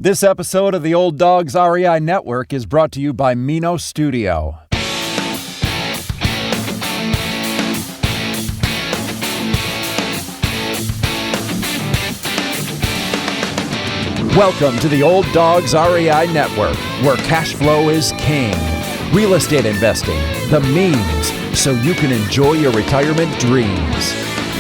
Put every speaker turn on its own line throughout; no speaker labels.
This episode of the Old Dogs REI Network is brought to you by Mino Studio. Welcome to the Old Dogs REI Network, where cash flow is king. Real estate investing, the means, so you can enjoy your retirement dreams.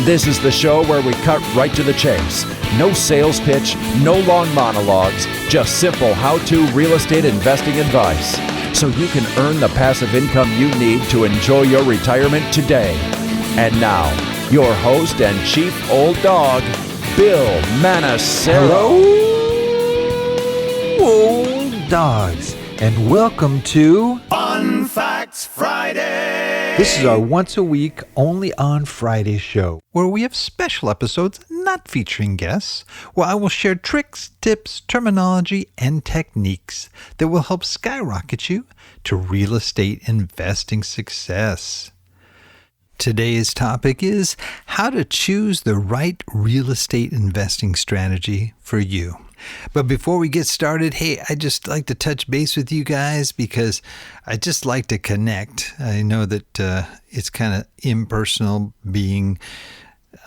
This is the show where we cut right to the chase. No sales pitch, no long monologues, just simple how-to real estate investing advice, so you can earn the passive income you need to enjoy your retirement today. And now, your host and chief old dog, Bill Manassero.
Hello, old dogs, and welcome to
Fun Facts Friday.
This is our once-a-week, only on Friday show, where we have special episodes not featuring guests, where I will share tricks, tips, terminology, and techniques that will help skyrocket you to real estate investing success. Today's topic is how to choose the right real estate investing strategy for you. But before we get started, hey, I just like to touch base with you guys because I just like to connect. I know that it's kind of impersonal being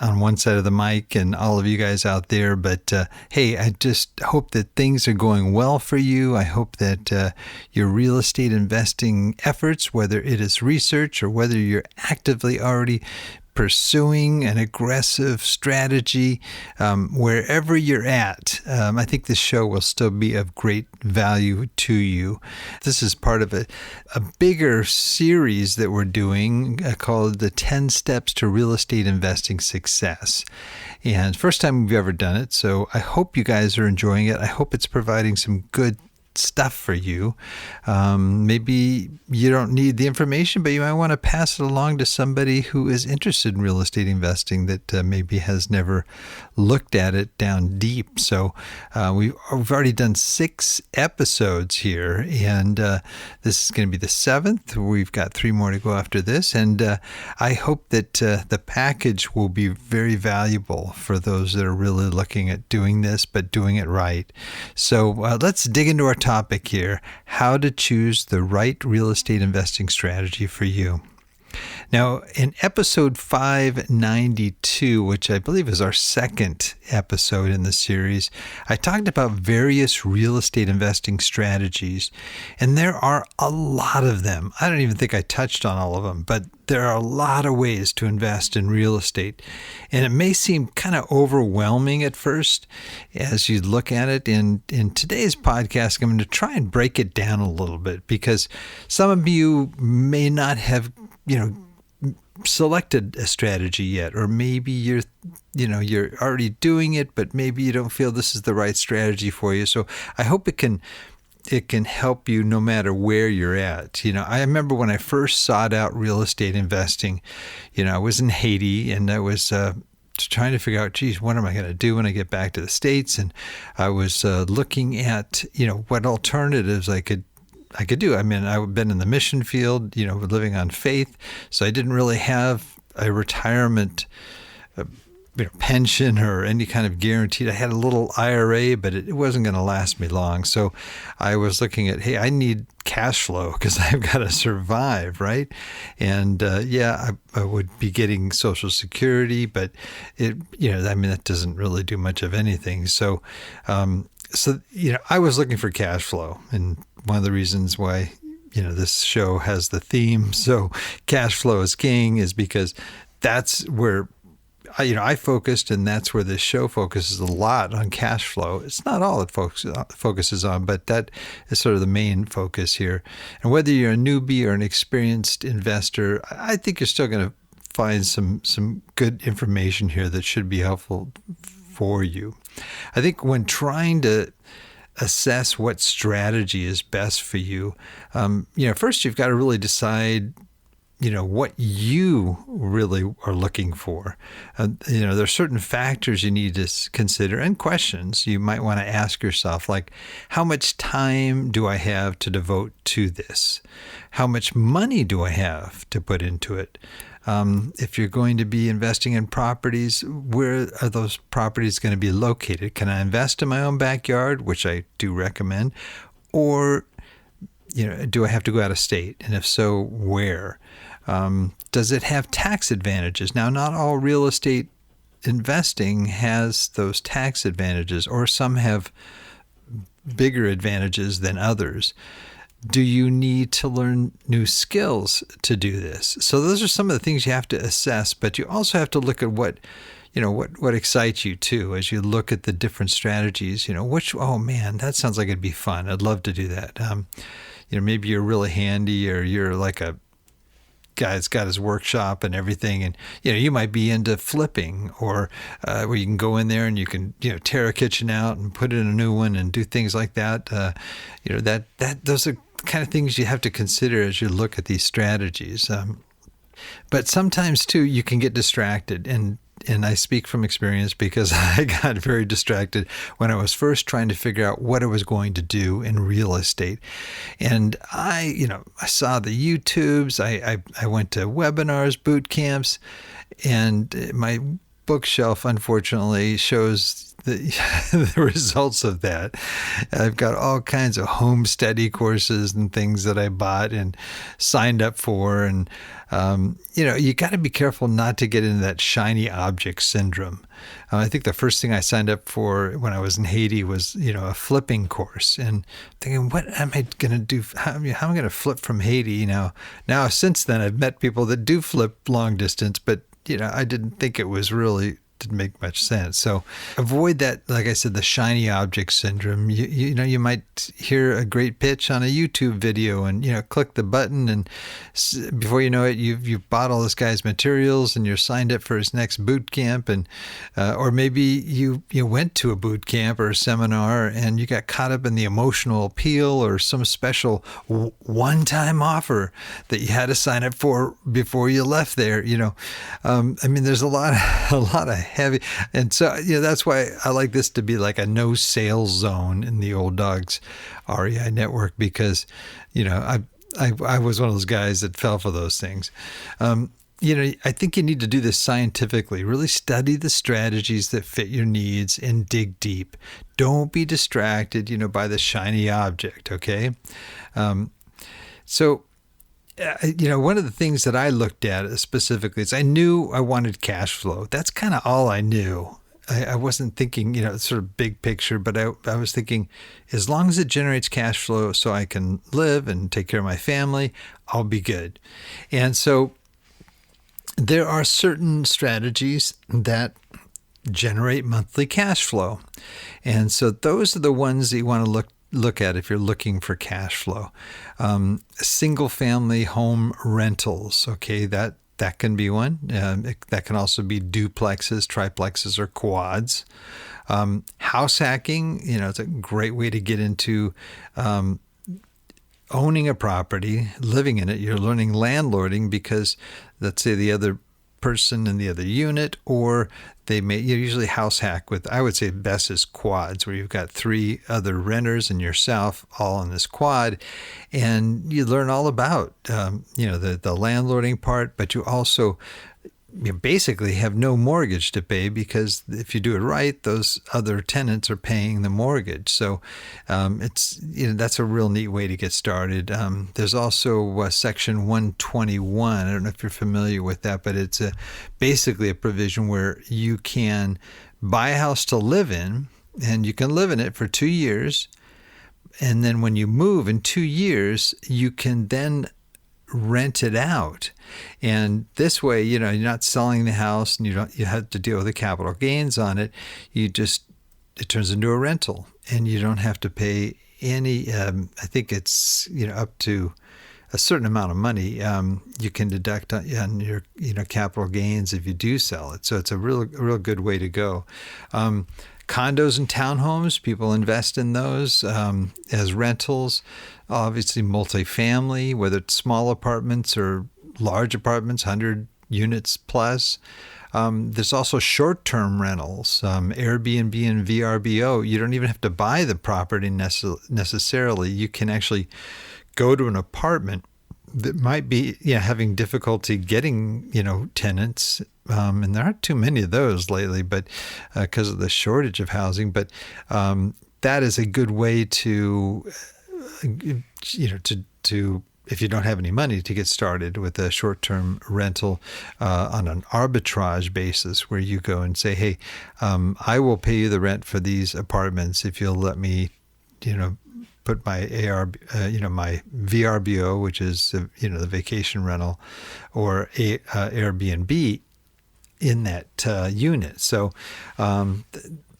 on one side of the mic and all of you guys out there. But hey, I just hope that things are going well for you. I hope that your real estate investing efforts, whether it is research or whether you're actively already pursuing an aggressive strategy, wherever you're at, I think this show will still be of great value to you. This is part of a bigger series that we're doing called the 10 Steps to Real Estate Investing Success. And first time we've ever done it, so I hope you guys are enjoying it. I hope it's providing some good stuff for you. Maybe you don't need the information, but you might want to pass it along to somebody who is interested in real estate investing that maybe has never looked at it down deep. So we've already done 6 episodes here, and this is going to be the 7th. We've got 3 more to go after this, and I hope that the package will be very valuable for those that are really looking at doing this, but doing it right. So let's dig into our topic here, how to choose the right real estate investing strategy for you. Now, in episode 592, which I believe is our second episode in the series, I talked about various real estate investing strategies, and there are a lot of them. I don't even think I touched on all of them, but there are a lot of ways to invest in real estate, and it may seem kind of overwhelming at first as you look at it. In today's podcast, I'm going to try and break it down a little bit because some of you may not have, selected a strategy yet, or maybe you're already doing it, but maybe you don't feel this is the right strategy for you. So I hope it can help you no matter where you're at. I remember when I first sought out real estate investing, I was in Haiti and I was trying to figure out, what am I going to do when I get back to the States? And I was looking at, what alternatives I could do. I mean, I've been in the mission field, living on faith. So I didn't really have a retirement pension or any kind of guaranteed. I had a little IRA, but it wasn't going to last me long. So I was looking at, hey, I need cash flow because I've got to survive, right? And I would be getting Social Security, but that doesn't really do much of anything. So I was looking for cash flow, and one of the reasons why, this show has the theme, so cash flow is king, is because that's where, I focused, and that's where this show focuses a lot on cash flow. It's not all it focuses on, but that is sort of the main focus here. And whether you're a newbie or an experienced investor, I think you're still going to find some good information here that should be helpful for you. I think when trying to assess what strategy is best for you, first you've got to really decide, what you really are looking for. There are certain factors you need to consider and questions you might want to ask yourself, like, how much time do I have to devote to this? How much money do I have to put into it? If you're going to be investing in properties, where are those properties going to be located? Can I invest in my own backyard, which I do recommend, or do I have to go out of state? And if so, where? Does it have tax advantages? Now, not all real estate investing has those tax advantages, or some have bigger advantages than others. Do you need to learn new skills to do this? So those are some of the things you have to assess, but you also have to look at what excites you too, as you look at the different strategies. Oh man, that sounds like it'd be fun. I'd love to do that. Maybe you're really handy, or you're like a guy's got his workshop and everything, and you might be into flipping, or where you can go in there and you can tear a kitchen out and put in a new one and do things like that. Those are the kind of things you have to consider as you look at these strategies. But sometimes too you can get distracted, and I speak from experience because I got very distracted when I was first trying to figure out what I was going to do in real estate. And I saw the YouTubes, I went to webinars, boot camps, and my bookshelf, unfortunately, shows the results of that. I've got all kinds of home study courses and things that I bought and signed up for. And, you got to be careful not to get into that shiny object syndrome. I think the first thing I signed up for when I was in Haiti was, a flipping course, and thinking, what am I going to do? How am I going to flip from Haiti? Now, since then, I've met people that do flip long distance, but I didn't think it was really didn't make much sense. So avoid that, like I said, the shiny object syndrome. You might hear a great pitch on a YouTube video and, click the button, and before you know it, you've bought all this guy's materials and you're signed up for his next boot camp. And, or maybe you went to a boot camp or a seminar and you got caught up in the emotional appeal or some special one-time offer that you had to sign up for before you left there. There's a lot of heavy, and so that's why I like this to be like a no sales zone in the Old Dogs REI network, because I was one of those guys that fell for those things. I think you need to do this scientifically. Really study the strategies that fit your needs and dig deep. Don't be distracted, by the shiny object. Okay, so. One of the things that I looked at specifically is I knew I wanted cash flow. That's kind of all I knew. I wasn't thinking, sort of big picture, but I was thinking, as long as it generates cash flow so I can live and take care of my family, I'll be good. And so there are certain strategies that generate monthly cash flow. And so those are the ones that you want to look at if you're looking for cash flow. Single family home rentals, okay, that can be one. That can also be duplexes, triplexes, or quads. House hacking, it's a great way to get into owning a property, living in it. You're learning landlording because, let's say, the other person in the other unit, or they may usually house hack with, I would say best is quads, where you've got 3 other renters and yourself all in this quad, and you learn all about the landlording part, but you also basically have no mortgage to pay, because if you do it right, those other tenants are paying the mortgage. So that's a real neat way to get started. There's also Section 121. I don't know if you're familiar with that, but it's basically a provision where you can buy a house to live in, and you can live in it for 2 years. And then when you move in 2 years, you can then rent it out. And this way, you're not selling the house, and you have to deal with the capital gains on it. It turns into a rental, and you don't have to pay any, I think it's, up to a certain amount of money, you can deduct on your, capital gains if you do sell it. So it's a real good way to go. Condos and townhomes, people invest in those as rentals. Obviously, multifamily, whether it's small apartments or large apartments, 100 units plus. There's also short-term rentals, Airbnb and VRBO. You don't even have to buy the property necessarily. You can actually go to an apartment that might be having difficulty getting tenants, and there aren't too many of those lately, but because of the shortage of housing. But that is a good way to if you don't have any money, to get started with a short-term rental on an arbitrage basis, where you go and say, hey, I will pay you the rent for these apartments if you'll let me put my my VRBO, which is the vacation rental, or Airbnb in that unit. So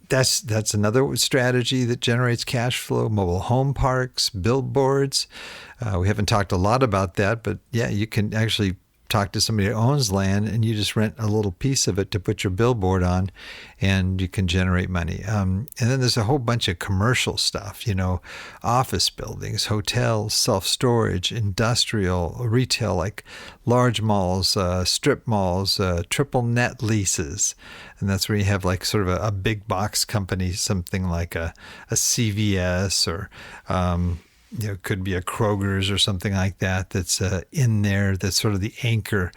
that's another strategy that generates cash flow. Mobile home parks, billboards. We haven't talked a lot about that, but you can actually talk to somebody that owns land and you just rent a little piece of it to put your billboard on, and you can generate money. And then there's a whole bunch of commercial stuff, office buildings, hotels, self-storage, industrial, retail, like large malls, strip malls, triple net leases. And that's where you have like sort of a big box company, something like a CVS or could be a Kroger's or something like that. That's in there. That's sort of the anchor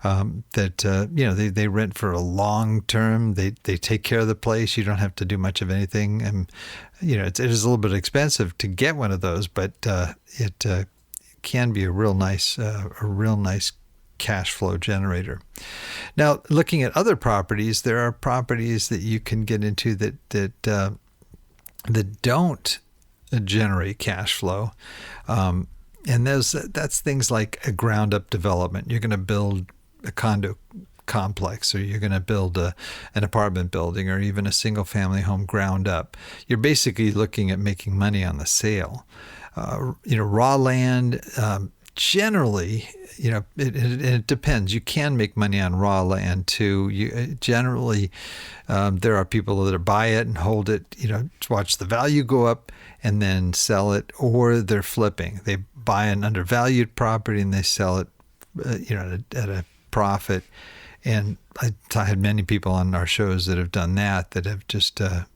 that they rent for a long term. They take care of the place. You don't have to do much of anything, and it is a little bit expensive to get one of those, but it can be a real nice cash flow generator. Now, looking at other properties, there are properties that you can get into that don't generate cash flow, and that's things like a ground up development. You're going to build a condo complex, or you're going to build an apartment building, or even a single family home ground up. You're basically looking at making money on the sale. Raw land, generally, it depends. You can make money on raw land too. Generally, there are people that buy it and hold it, to watch the value go up and then sell it, or they're flipping. They buy an undervalued property and they sell it, at a profit. And I had many people on our shows that have done that have just done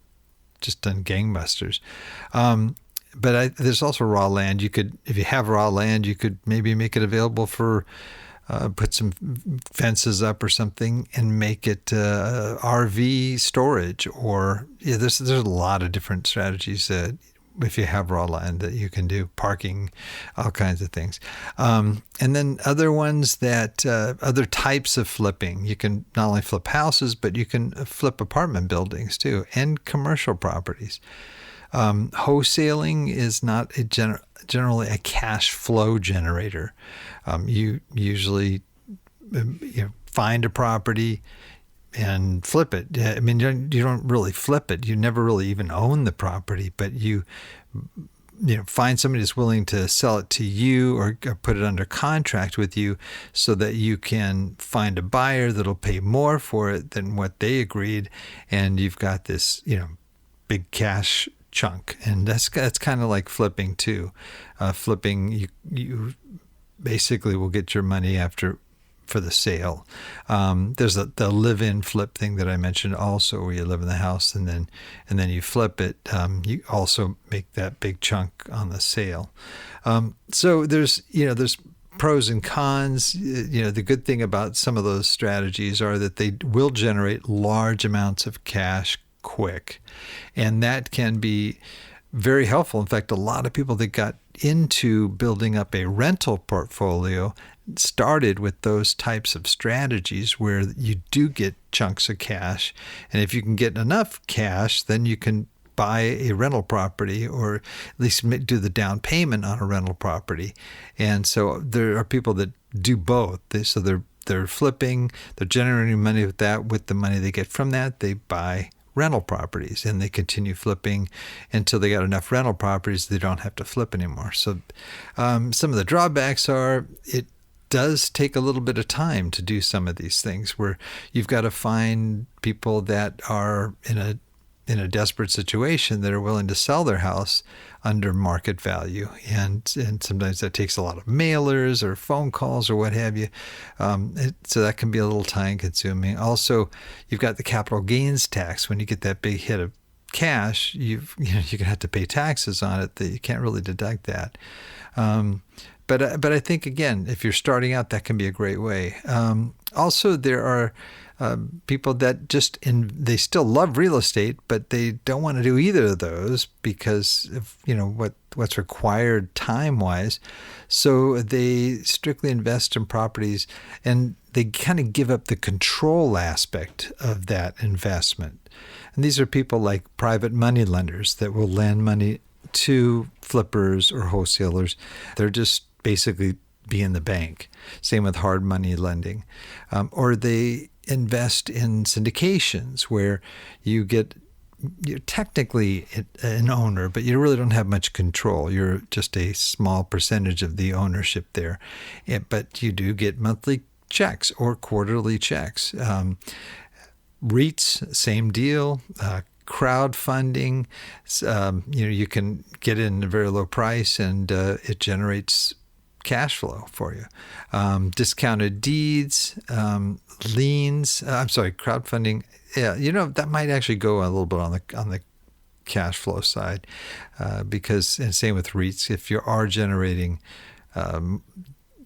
gangbusters. But there's also raw land. You could, if you have raw land, you could maybe make it available for, put some fences up or something and make it RV storage. Or there's a lot of different strategies if you have raw land that you can do, parking, all kinds of things. And then other ones other types of flipping. You can not only flip houses, but you can flip apartment buildings too, and commercial properties. Wholesaling is not generally a cash flow generator. You usually find a property and flip it. I mean, you don't really flip it. You never really even own the property, but you find somebody that's willing to sell it to you or put it under contract with you, so that you can find a buyer that'll pay more for it than what they agreed, and you've got this big cash chunk. And that's kind of like flipping too. Flipping, you basically will get your money for the sale. There's the live-in flip thing that I mentioned also, where you live in the house and then you flip it. You also make that big chunk on the sale. So there's pros and cons. The good thing about some of those strategies are that they will generate large amounts of cash quick, and that can be very helpful. In fact, a lot of people that got into building up a rental portfolio started with those types of strategies, where you do get chunks of cash, and if you can get enough cash, then you can buy a rental property, or at least do the down payment on a rental property. And so there are people that do both. They're flipping, they're generating money with that. With the money they get from that, they buy rental properties, and they continue flipping until they got enough rental properties they don't have to flip anymore. So some of the drawbacks are it does take a little bit of time to do some of these things, where you've got to find people that are in a desperate situation that are willing to sell their house under market value. And sometimes that takes a lot of mailers or phone calls or what have you. So that can be a little time consuming. Also, you've got the capital gains tax when you get that big hit of cash, you're gonna have to pay taxes on it. That you can't really deduct that. But I think, again, if you're starting out, that can be a great way. Also, there are people that they still love real estate, but they don't want to do either of those because of what's required time-wise. So they strictly invest in properties, and they kind of give up the control aspect of that investment. And these are people like private money lenders that will lend money to flippers or wholesalers. They're just basically being the bank. Same with hard money lending. Or they invest in syndications where you're technically an owner, but you really don't have much control. You're just a small percentage of the ownership there. But you do get monthly checks or quarterly checks. REITs, same deal. Crowdfunding, you can get it in a very low price, and it generates cash flow for you. Discounted deeds, liens. Crowdfunding. Yeah, that might actually go a little bit on the cash flow side, because, and same with REITs, if you are generating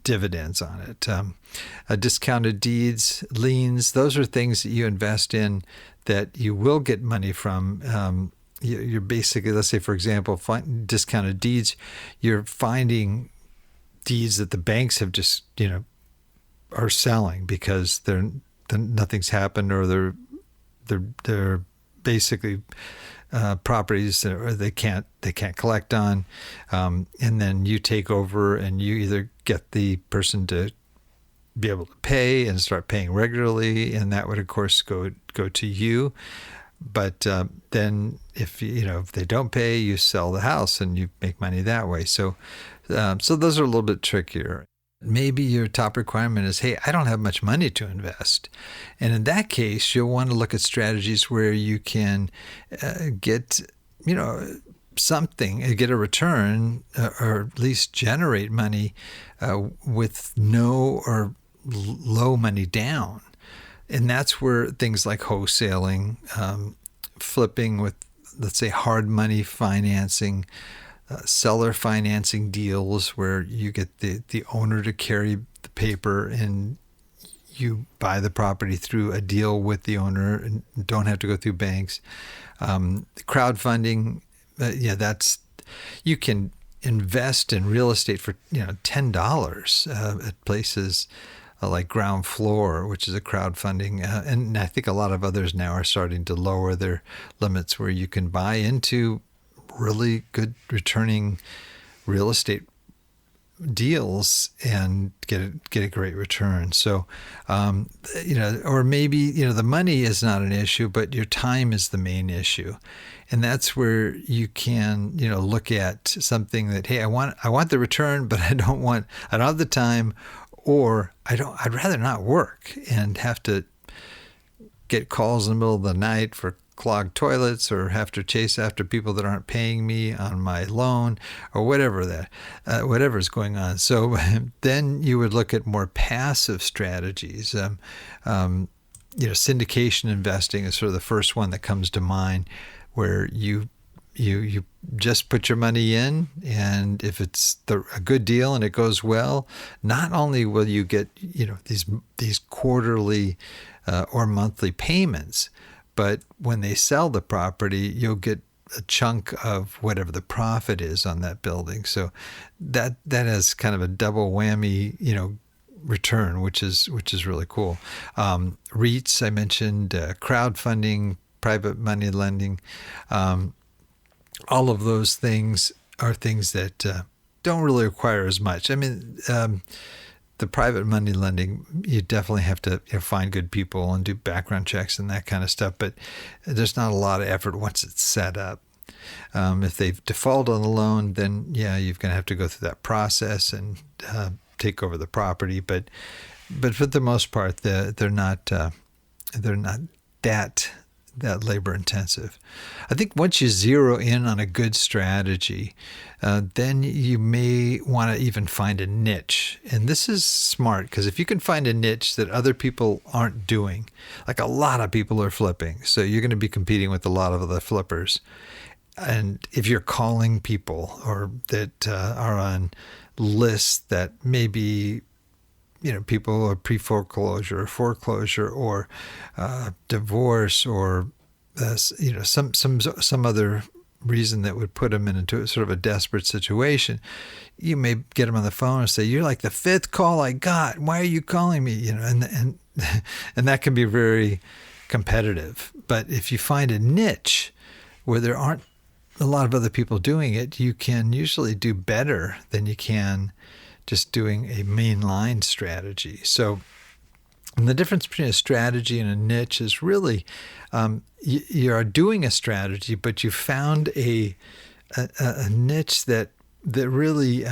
dividends on it. Discounted deeds, liens, those are things that you invest in that you will get money from. You're basically, let's say, for example, discounted deeds, you're finding deeds that the banks have just, are selling because nothing's happened, or they're basically properties that they can't collect on, and then you take over and you either get the person to be able to pay and start paying regularly, and that would of course go to you. But then if they don't pay, you sell the house and you make money that way. So those are a little bit trickier. Maybe your top requirement is, hey, I don't have much money to invest. And in that case, you'll want to look at strategies where you can get, something, get a return, or at least generate money with no or low money down. And that's where things like wholesaling, flipping with, let's say, hard money financing, seller financing deals where you get the owner to carry the paper and you buy the property through a deal with the owner and don't have to go through banks. Crowdfunding, you can invest in real estate for $10 at places like Ground Floor, which is a crowdfunding, and I think a lot of others now are starting to lower their limits where you can buy into really good returning real estate deals and get a great return. So, or maybe, the money is not an issue, but your time is the main issue. And that's where you can, look at something that, hey, I want the return, but I don't have the time, or I'd rather not work and have to get calls in the middle of the night for clogged toilets, or have to chase after people that aren't paying me on my loan, or whatever's going on. So then you would look at more passive strategies. Syndication investing is sort of the first one that comes to mind, where you just put your money in, and if it's a good deal and it goes well, not only will you get these quarterly or monthly payments, but when they sell the property, you'll get a chunk of whatever the profit is on that building. So that has kind of a double whammy, return, which is really cool. REITs, I mentioned, crowdfunding, private money lending. All of those things are things that don't really require as much. I mean, the private money lending, you definitely have to find good people and do background checks and that kind of stuff, but there's not a lot of effort once it's set up. If they've defaulted on the loan, then you're going to have to go through that process and take over the property. But for the most part, they're not that that labor intensive. I think once you zero in on a good strategy, then you may want to even find a niche. And this is smart, because if you can find a niche that other people aren't doing, like a lot of people are flipping, so you're going to be competing with a lot of other flippers. And if you're calling people or that are on lists that maybe, people are pre-foreclosure or foreclosure or divorce or some other reason that would put them into sort of a desperate situation, you may get them on the phone and say, "You're like the fifth call I got. Why are you calling me?" And that can be very competitive. But if you find a niche where there aren't a lot of other people doing it, you can usually do better than you can just doing a mainline strategy. So, and the difference between a strategy and a niche is really you are doing a strategy, but you found a niche that really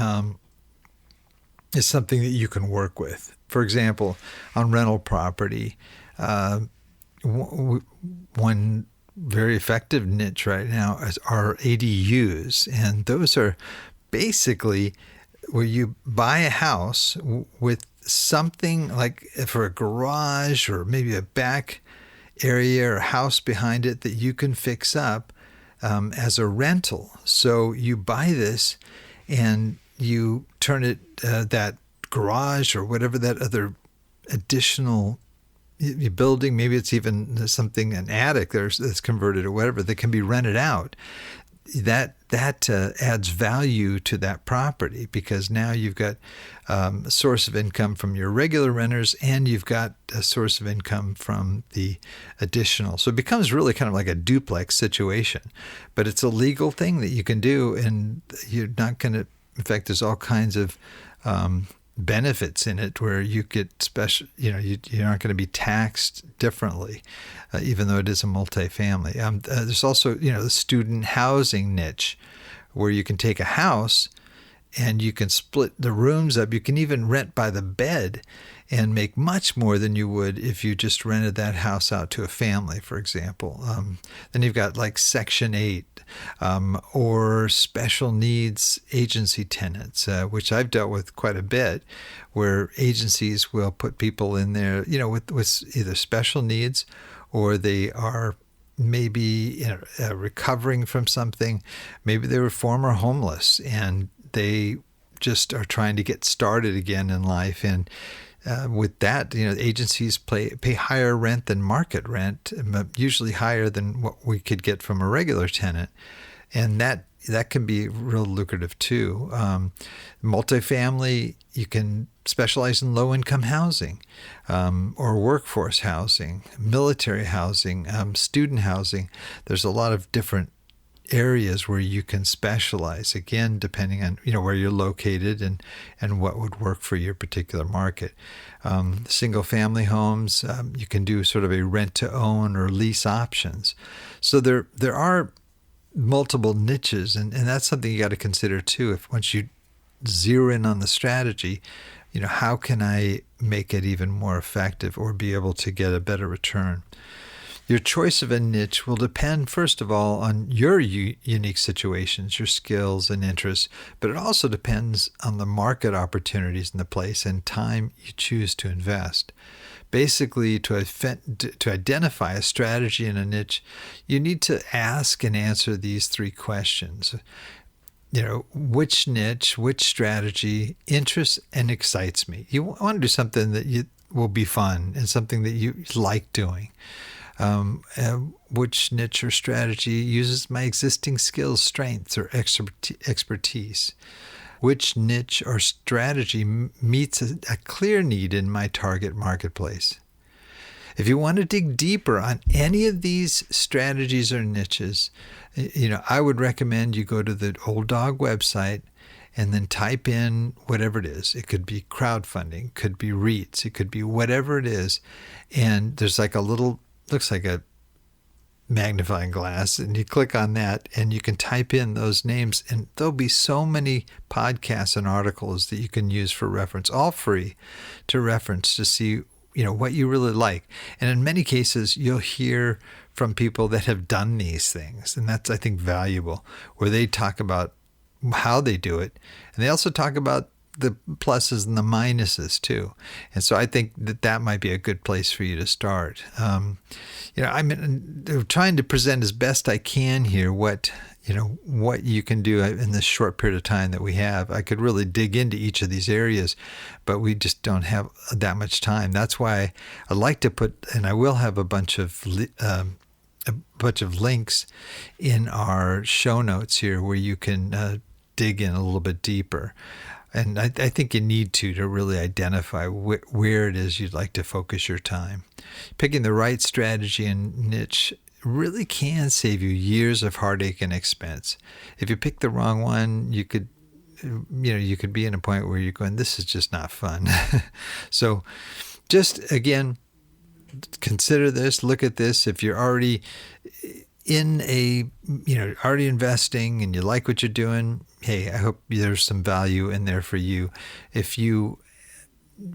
is something that you can work with. For example, on rental property, one very effective niche right now are ADUs, and those are basically where you buy a house with something like for a garage or maybe a back area or house behind it that you can fix up as a rental. So you buy this and you turn it, that garage or whatever that other additional building, maybe it's even something, an attic that's converted or whatever, that can be rented out. That adds value to that property, because now you've got a source of income from your regular renters and you've got a source of income from the additional. So it becomes really kind of like a duplex situation, but it's a legal thing that you can do, and you're not going to, in fact, there's all kinds of benefits in it where you get special, you're not going to be taxed differently, even though it is a multifamily. There's also, the student housing niche, where you can take a house and you can split the rooms up. You can even rent by the bed and make much more than you would if you just rented that house out to a family, for example. Then you've got like Section 8 or special needs agency tenants, which I've dealt with quite a bit, where agencies will put people in there, with either special needs or they are maybe recovering from something. Maybe they were former homeless and they just are trying to get started again in life. And with that, agencies pay higher rent than market rent, usually higher than what we could get from a regular tenant. And that can be real lucrative too. Multifamily, you can specialize in low-income housing or workforce housing, military housing, student housing. There's a lot of different areas where you can specialize, again, depending on where you're located and what would work for your particular market. Single family homes, you can do sort of a rent to own or lease options. So there are multiple niches, and that's something you got to consider too. If once you zero in on the strategy, how can I make it even more effective or be able to get a better return? Your choice of a niche will depend, first of all, on your unique situations, your skills and interests, but it also depends on the market opportunities in the place and time you choose to invest. Basically, to identify a strategy in a niche, you need to ask and answer these three questions. Which niche, which strategy interests and excites me? You want to do something that will be fun and something that you like doing. Which niche or strategy uses my existing skills, strengths, or expertise? Which niche or strategy meets a clear need in my target marketplace? If you want to dig deeper on any of these strategies or niches, I would recommend you go to the Old Dog website and then type in whatever it is. It could be crowdfunding, could be REITs, it could be whatever it is. And there's like looks like a magnifying glass, and you click on that and you can type in those names, and there'll be so many podcasts and articles that you can use for reference, all free to reference, to see what you really like. And in many cases, you'll hear from people that have done these things. And that's, I think, valuable, where they talk about how they do it. And they also talk about the pluses and the minuses too. And so I think that might be a good place for you to start. I'm trying to present as best I can here what you can do in this short period of time that we have. I could really dig into each of these areas, but we just don't have that much time. That's why I like to put, and I will have a bunch of links in our show notes here where you can dig in a little bit deeper. And I think you need to really identify where it is you'd like to focus your time. Picking the right strategy and niche really can save you years of heartache and expense. If you pick the wrong one, you could be in a point where you're going, this is just not fun. So just, again, consider this, look at this. If you're already already investing and you like what you're doing, hey, I hope there's some value in there for you. If you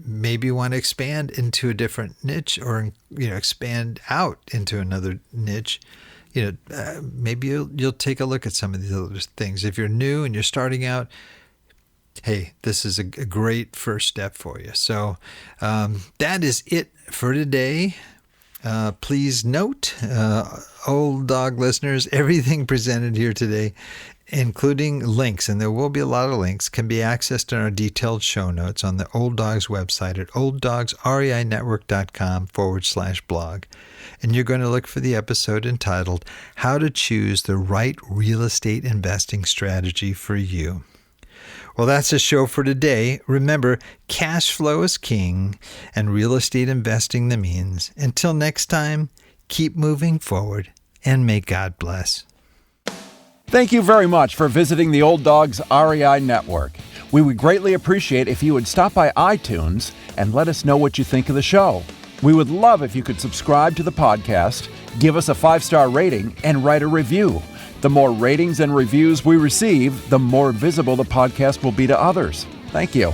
maybe want to expand into a different niche or, expand out into another niche, maybe you'll take a look at some of these other things. If you're new and you're starting out, hey, this is a great first step for you. So that is it for today. Please note, Old Dog listeners, everything presented here today, including links, and there will be a lot of links, can be accessed in our detailed show notes on the Old Dogs website at olddogsreinetwork.com/blog. And you're going to look for the episode entitled How to Choose the Right Real Estate Investing Strategy for You. Well, that's the show for today. Remember, cash flow is king and real estate investing the means. Until next time, keep moving forward and may God bless.
Thank you very much for visiting the Old Dogs REI Network. We would greatly appreciate if you would stop by iTunes and let us know what you think of the show. We would love if you could subscribe to the podcast, give us a 5-star rating, and write a review. The more ratings and reviews we receive, the more visible the podcast will be to others. Thank you.